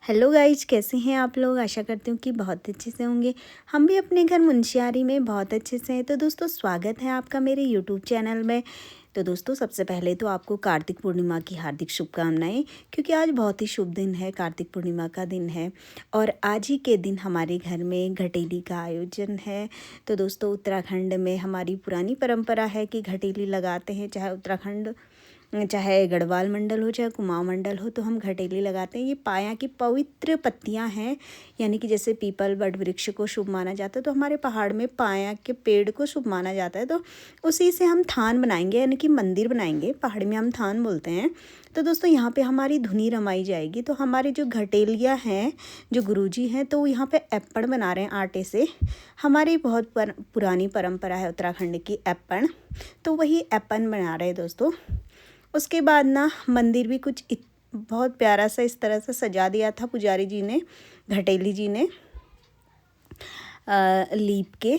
Hello guys, कैसे हैं आप लोग। आशा करती हूँ कि बहुत अच्छे से होंगे। हम भी अपने घर मुंशियारी में बहुत अच्छे से हैं। तो दोस्तों, स्वागत है आपका मेरे यूट्यूब चैनल में। तो दोस्तों, सबसे पहले तो आपको कार्तिक पूर्णिमा की हार्दिक शुभकामनाएं, क्योंकि आज बहुत ही शुभ दिन है, कार्तिक पूर्णिमा का दिन है। और आज ही के दिन हमारे घर में घटेली का आयोजन है। तो दोस्तों, उत्तराखंड में हमारी पुरानी परंपरा है कि घटेली लगाते हैं, चाहे उत्तराखंड, चाहे गढ़वाल मंडल हो, चाहे कुमाऊं मंडल हो, तो हम घटेली लगाते हैं। ये पाया की पवित्र पत्तियां हैं, यानी कि जैसे पीपल वट वृक्ष को शुभ माना जाता है, तो हमारे पहाड़ में पाया के पेड़ को शुभ माना जाता है। तो उसी से हम थान बनाएंगे, यानी कि मंदिर बनाएंगे। पहाड़ में हम थान बोलते हैं। तो दोस्तों, यहाँ पे हमारी धुनी रमाई जाएगी। तो हमारे जो घटेलियाँ हैं, जो गुरुजी हैं, तो यहाँ पे एप्पण बना रहे हैं आटे से। हमारी बहुत पुरानी परंपरा है उत्तराखंड की एप्पण, तो वही एप्पण बना रहे हैं दोस्तों। उसके बाद ना मंदिर भी कुछ बहुत प्यारा सा इस तरह से सजा दिया था पुजारी जी ने, घटेली जी ने लीप के।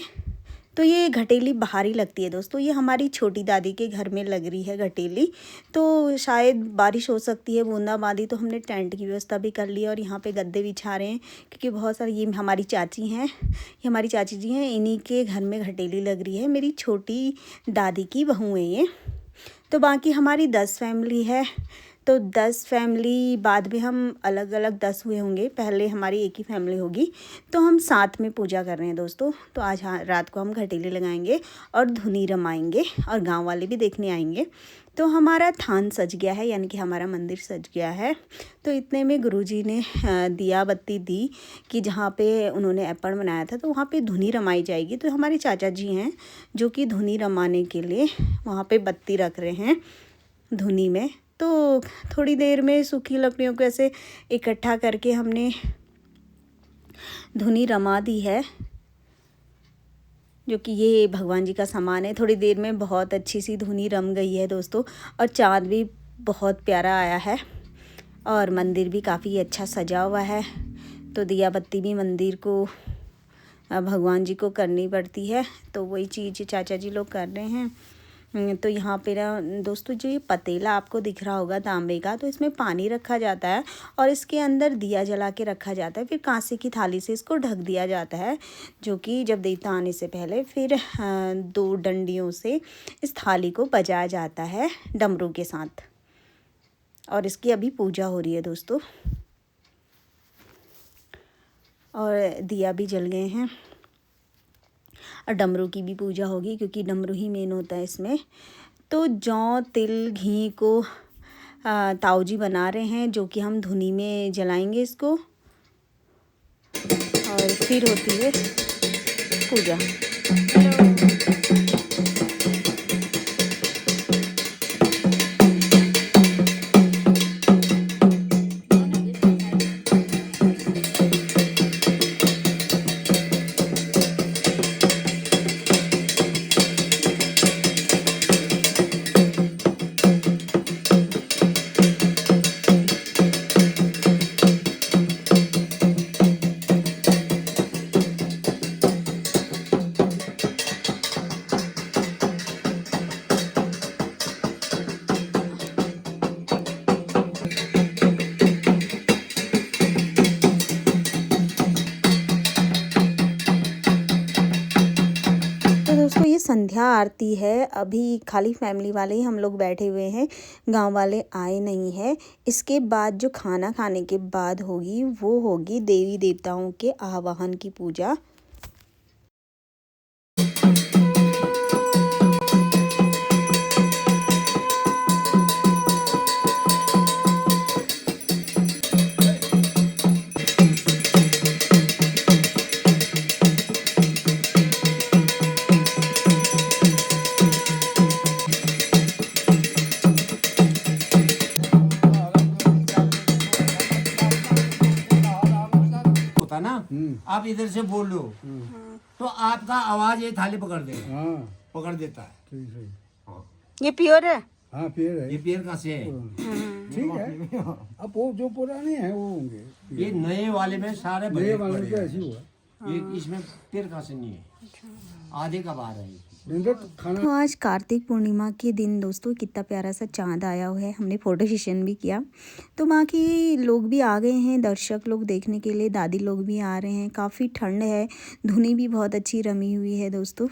तो ये घटेली बाहर ही लगती है दोस्तों। ये हमारी छोटी दादी के घर में लग रही है घटेली। तो शायद बारिश हो सकती है, बूंदाबांदी, तो हमने टेंट की व्यवस्था भी कर ली है और यहाँ पे गद्दे बिछा रहे हैं, क्योंकि बहुत सारी, ये हमारी चाची हैं, ये हमारी चाची जी हैं, इन्हीं के घर में घटेली लग रही है। मेरी छोटी दादी की बहू है ये। तो बाकी हमारी 10 फैमिली है। तो 10 फैमिली बाद में हम अलग अलग 10 हुए होंगे, पहले हमारी एक ही फैमिली होगी। तो हम साथ में पूजा कर रहे हैं दोस्तों। तो आज रात को हम घटेली लगाएंगे और धुनी रमाएंगे और गांव वाले भी देखने आएंगे। तो हमारा थान सज गया है, यानी कि हमारा मंदिर सज गया है। तो इतने में गुरुजी ने दिया बत्ती दी कि जहाँ पे उन्होंने एप्पण बनाया था, तो वहाँ पे धुनी रमाई जाएगी। तो हमारे चाचा जी हैं जो कि धुनी रमाने के लिए वहाँ पे बत्ती रख रहे हैं धुनी में। तो थोड़ी देर में सूखी लकड़ियों को ऐसे इकट्ठा करके हमने धुनी रमा दी है, जो कि ये भगवान जी का सामान है। थोड़ी देर में बहुत अच्छी सी धुनी रम गई है दोस्तों, और चाँद भी बहुत प्यारा आया है और मंदिर भी काफ़ी अच्छा सजा हुआ है। तो दिया बत्ती भी मंदिर को, भगवान जी को करनी पड़ती है, तो वही चीज़ चाचा जी लोग कर रहे हैं। तो यहाँ पे ना दोस्तों, जो ये पतीला आपको दिख रहा होगा तांबे का, तो इसमें पानी रखा जाता है और इसके अंदर दिया जला के रखा जाता है। फिर कांसे की थाली से इसको ढक दिया जाता है, जो कि जब देवता आने से पहले फिर 2 डंडियों से इस थाली को बजाया जाता है डमरू के साथ। और इसकी अभी पूजा हो रही है दोस्तों, और दिया भी जल गए हैं और डमरू की भी पूजा होगी, क्योंकि डमरू ही मेन होता है इसमें। तो जौ तिल घी को ताऊ जी बना रहे हैं, जो कि हम धुनी में जलाएंगे इसको, और फिर होती है पूजा। दोस्तों, ये संध्या आरती है। अभी खाली फैमिली वाले ही हम लोग बैठे हुए हैं, गांव वाले आए नहीं हैं। इसके बाद जो खाना खाने के बाद होगी, वो होगी देवी देवताओं के आवाहन की पूजा। ना आप इधर से बोल लो तो आपका आवाज ये थाली पकड़ दे, पकड़ देता है। ठीक है। हाँ। ये प्योर है? हाँ, पेड़ है। ये पेड़ कहाँ से है? ठीक है। अब वो जो पुराने हैं वो होंगे। ये नए वाले में सारे नए बड़े वाले बड़े तो हैं। ऐसे हुआ। ये इसमें पेड़ कहाँ से नहीं है, आधे का बाहर है। खाना तो आज कार्तिक पूर्णिमा के दिन दोस्तों कितना प्यारा सा चांद आया हुआ है। हमने फ़ोटो सेशन भी किया। तो बाकी लोग भी आ गए हैं, दर्शक लोग देखने के लिए, दादी लोग भी आ रहे हैं। काफ़ी ठंड है, धुनी भी बहुत अच्छी रमी हुई है दोस्तों।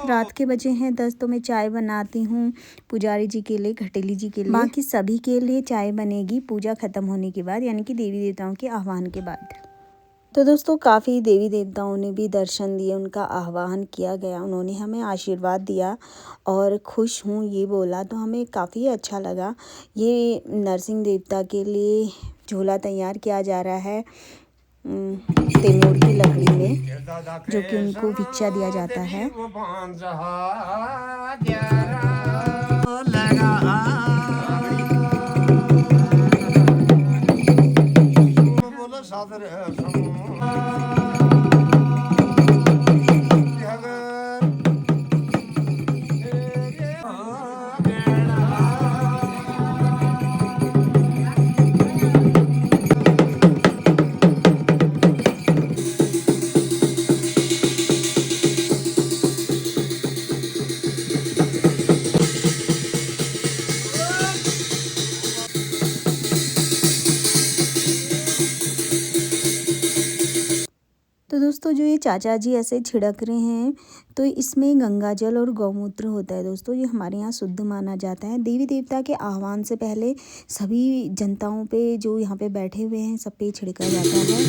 रात के बजे हैं 10 तो मैं चाय बनाती हूँ पुजारी जी के लिए, घटेली जी के लिए। बाकी सभी के लिए चाय बनेगी पूजा ख़त्म होने के बाद, यानी कि देवी देवताओं के आह्वान के बाद। तो दोस्तों काफ़ी देवी देवताओं ने भी दर्शन दिए, उनका आह्वान किया गया, उन्होंने हमें आशीर्वाद दिया और खुश हूँ ये बोला, तो हमें काफ़ी अच्छा लगा। ये नरसिंह देवता के लिए झोला तैयार किया जा रहा है तैमूर की लकड़ी में, जो कि उनको भिक्षा दिया जाता है। तो दोस्तों जो ये चाचा जी ऐसे छिड़क रहे हैं, तो इसमें गंगा जल और गौमूत्र होता है दोस्तों। ये हमारे यहाँ शुद्ध माना जाता है। देवी देवता के आह्वान से पहले सभी जनताओं पे, जो यहाँ पे बैठे हुए हैं, सब पे छिड़का जाता है।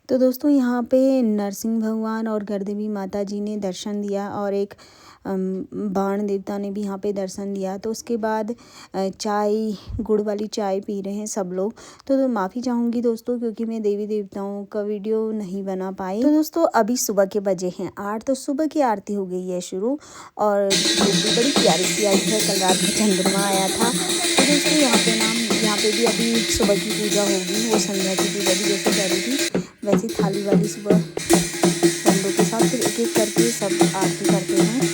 तो दोस्तों यहाँ पे नरसिंह भगवान और गढ़देवी माता जी ने दर्शन दिया और एक बाण देवता ने भी यहाँ पे दर्शन दिया। तो उसके बाद चाय, गुड़ वाली चाय पी रहे हैं सब लोग। तो माफ़ी चाहूँगी दोस्तों, क्योंकि मैं देवी देवताओं का वीडियो नहीं बना पाई। तो दोस्तों अभी सुबह के बजे हैं 8, तो सुबह की आरती हो गई है शुरू और बड़ी प्यारी सी आई है। कल रात में चंद्रमा आया था। तो दोस्तों यहाँ पे भी अभी सुबह की पूजा होगी, वो संध्या की पूजा भी जैसे कर रही थी वैसे थाली वाली सुबह बंदों के साथ फिर एक एक करके सब आरती करते हैं।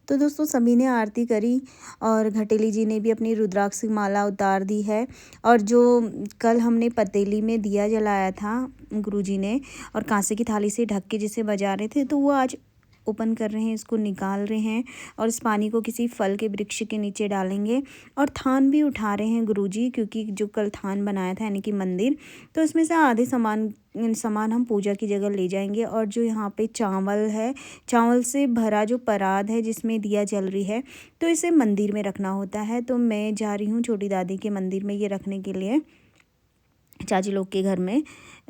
तो दोस्तों सभी ने आरती करी और घटेली जी ने भी अपनी रुद्राक्ष की माला उतार दी है। और जो कल हमने पतीली में दिया जलाया था गुरुजी ने और कांसे की थाली से ढक के जिसे बजा रहे थे, तो वो आज ओपन कर रहे हैं, इसको निकाल रहे हैं और इस पानी को किसी फल के वृक्ष के नीचे डालेंगे। और थान भी उठा रहे हैं गुरुजी, क्योंकि जो कल थान बनाया था यानी कि मंदिर, तो इसमें से आधे सामान हम पूजा की जगह ले जाएंगे। और जो यहाँ पे चावल है, चावल से भरा जो परात है जिसमें दिया जल रही है, तो इसे मंदिर में रखना होता है। तो मैं जा रही हूँ छोटी दादी के मंदिर में ये रखने के लिए, चाची लोग के घर में।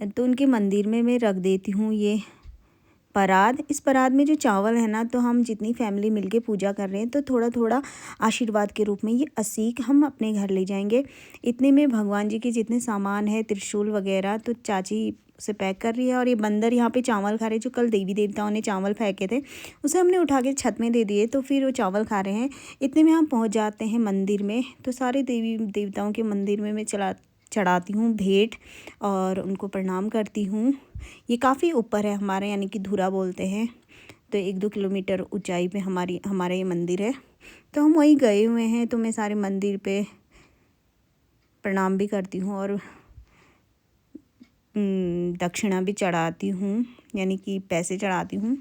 तो उनके मंदिर में मैं रख देती हूँ ये परात। इस परात में जो चावल है ना, तो हम जितनी फैमिली मिलके पूजा कर रहे हैं, तो थोड़ा थोड़ा आशीर्वाद के रूप में ये असीक हम अपने घर ले जाएंगे। इतने में भगवान जी के जितने सामान है, त्रिशूल वगैरह, तो चाची से पैक कर रही है। और ये बंदर यहाँ पे चावल खा रहे, जो कल देवी देवताओं ने चावल फेंके थे उसे हमने उठा के छत में दे दिए, तो फिर वो चावल खा रहे हैं। इतने में हम पहुँच जाते हैं मंदिर में। तो सारे देवी देवताओं के मंदिर में मैं चढ़ाती हूँ भेंट और उनको प्रणाम करती हूँ। ये काफ़ी ऊपर है हमारे, यानी कि धुरा बोलते हैं। तो 1-2 किलोमीटर ऊंचाई पे हमारा ये मंदिर है। तो हम वहीं गए हुए हैं। तो मैं सारे मंदिर पे प्रणाम भी करती हूँ और दक्षिणा भी चढ़ाती हूँ, यानी कि पैसे चढ़ाती हूँ।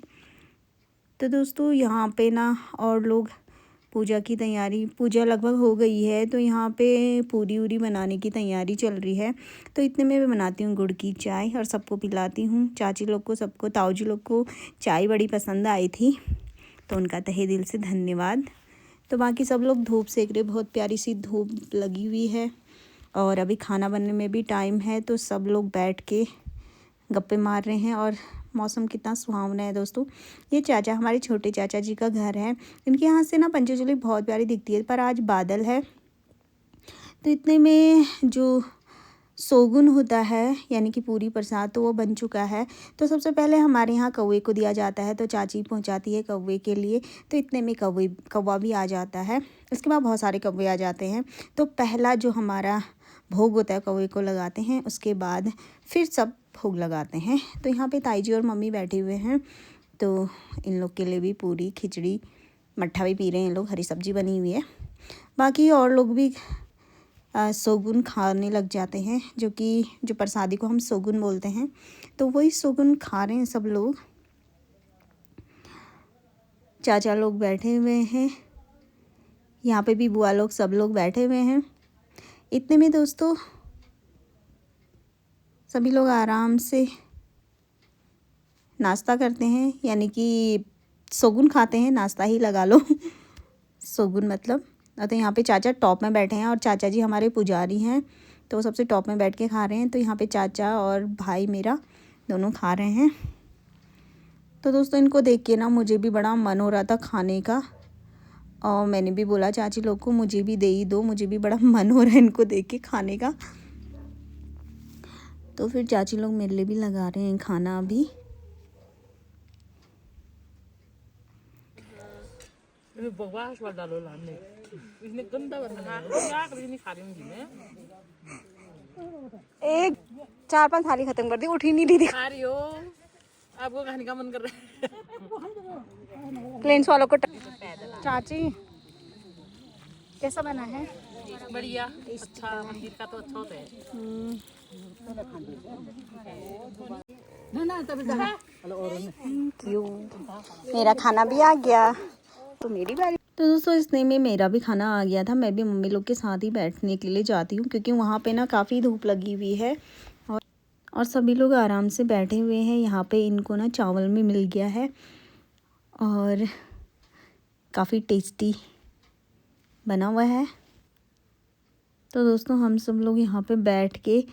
तो दोस्तों यहाँ पे ना और लोग पूजा की तैयारी, पूजा लगभग हो गई है तो यहाँ पे पूरी वूरी बनाने की तैयारी चल रही है। तो इतने में मैं बनाती हूँ गुड़ की चाय और सबको पिलाती हूँ। चाची लोग को, सबको, ताऊ जी लोग को चाय बड़ी पसंद आई थी तो उनका तहे दिल से धन्यवाद। तो बाकी सब लोग धूप सेक रहे, बहुत प्यारी सी धूप लगी हुई है और अभी खाना बनने में भी टाइम है तो सब लोग बैठ के गप्पे मार रहे हैं और मौसम कितना सुहावना है दोस्तों। ये चाचा, हमारे छोटे चाचा जी का घर है। इनके यहाँ से ना पंचजली बहुत प्यारी दिखती है, पर आज बादल है तो इतने में जो सोगुन होता है यानी कि पूरी प्रसाद तो वो बन चुका है। तो सबसे पहले हमारे यहाँ कौवे को दिया जाता है तो चाची पहुँचाती है कौवे के लिए। तो इतने में कौवा भी आ जाता है। इसके बाद बहुत सारे कौवे आ जाते हैं। तो पहला जो हमारा भोग होता है कौवे को लगाते हैं, उसके बाद फिर सब भोग लगाते हैं। तो यहाँ पे ताई जी और मम्मी बैठे हुए हैं तो इन लोग के लिए भी पूरी, खिचड़ी, मट्ठा भी पी रहे हैं लोग, हरी सब्जी बनी हुई है। बाकी और लोग भी सोगुन खाने लग जाते हैं, जो प्रसादी को हम सोगुन बोलते हैं। तो वही सोगुन खा रहे हैं सब लोग। चाचा लोग बैठे हुए हैं, यहाँ पे भी बुआ लोग, सब लोग बैठे हुए हैं। इतने में दोस्तों सभी लोग आराम से नाश्ता करते हैं, यानी कि सोगुन खाते हैं, नाश्ता ही लगा लो सोगुन मतलब। तो यहाँ पे चाचा टॉप में बैठे हैं और चाचा जी हमारे पुजारी हैं तो वो सबसे टॉप में बैठ के खा रहे हैं। तो यहाँ पे चाचा और भाई मेरा दोनों खा रहे हैं। तो दोस्तों इनको देख के ना मुझे भी बड़ा मन हो रहा था खाने का और मैंने भी बोला चाची लोग को मुझे भी दे ही दो, मुझे भी बड़ा मन हो रहा है इनको देख के खाने का। तो फिर चाची लोग मेरे लिए भी लगा रहे हैं खाना अभी। एक 4-5 थाली खत्म कर दी, उठ ही नहीं रही खा रही हो, आपको खाने का मन कर रहा है। प्लेन्स वालों को चाची कैसा बना है? बढ़िया, अच्छा, मंदिर का तो अच्छा होता है। क्यों, मेरा खाना भी आ गया तो मेरी बारी। तो दोस्तों इतने में मेरा भी खाना आ गया था। मैं भी मम्मी लोग के साथ ही बैठने के लिए जाती हूँ क्योंकि वहाँ पे ना काफ़ी धूप लगी हुई है और सभी लोग आराम से बैठे हुए हैं। यहाँ पे इनको ना चावल में मिल गया है और काफ़ी टेस्टी बना हुआ है। तो दोस्तों हम सब लोग यहाँ पे बैठ के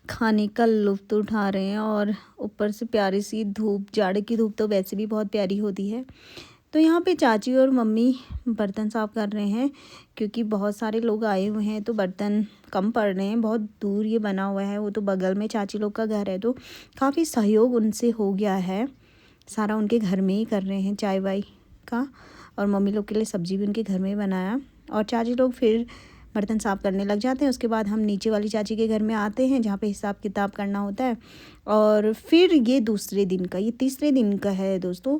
खाने का लुत्फ़ उठा रहे हैं और ऊपर से प्यारी सी धूप, जाड़े की धूप तो वैसे भी बहुत प्यारी होती है। तो यहाँ पे चाची और मम्मी बर्तन साफ़ कर रहे हैं क्योंकि बहुत सारे लोग आए हुए हैं तो बर्तन कम पड़ रहे हैं। बहुत दूर ये बना हुआ है, वो तो बगल में चाची लोग का घर है तो काफ़ी सहयोग उनसे हो गया है। सारा उनके घर में ही कर रहे हैं चाय वाय का, और मम्मी लोग के लिए सब्ज़ी भी उनके घर में ही बनाया और चाची लोग फिर बर्तन साफ़ करने लग जाते हैं। उसके बाद हम नीचे वाली चाची के घर में आते हैं जहाँ पे हिसाब किताब करना होता है। और फिर ये दूसरे दिन का, ये तीसरे दिन का है दोस्तों।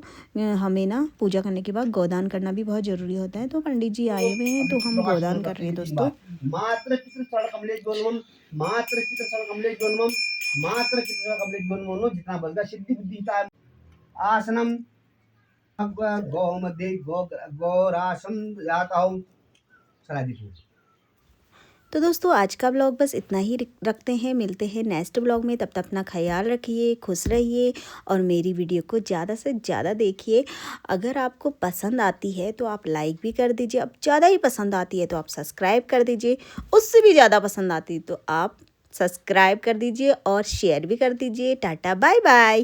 हमें ना पूजा करने के बाद गोदान करना भी बहुत ज़रूरी होता है। तो पंडित जी आए हुए हैं तो हम गोदान कर रहे हैं दोस्तों। मात्र चित्र सड़ कमलेश बोलमन, मात्र चित्र सड़ कमलेश बोलमन, मात्र चित्र सड़ कमलेश बोलमनो, जितना बलदा सिद्धि बुद्धि का आसनम गौ मध्य गौरासम जाता हूँ सलाह दी। तो दोस्तों आज का ब्लॉग बस इतना ही रखते हैं। मिलते हैं नेक्स्ट ब्लॉग में। तब तक अपना ख्याल रखिए, खुश रहिए और मेरी वीडियो को ज़्यादा से ज़्यादा देखिए। अगर आपको पसंद आती है तो आप लाइक भी कर दीजिए। अब ज़्यादा ही पसंद आती है तो आप सब्सक्राइब कर दीजिए। उससे भी ज़्यादा पसंद आती है तो आप सब्सक्राइब कर दीजिए और शेयर भी कर दीजिए। Tata bye bye.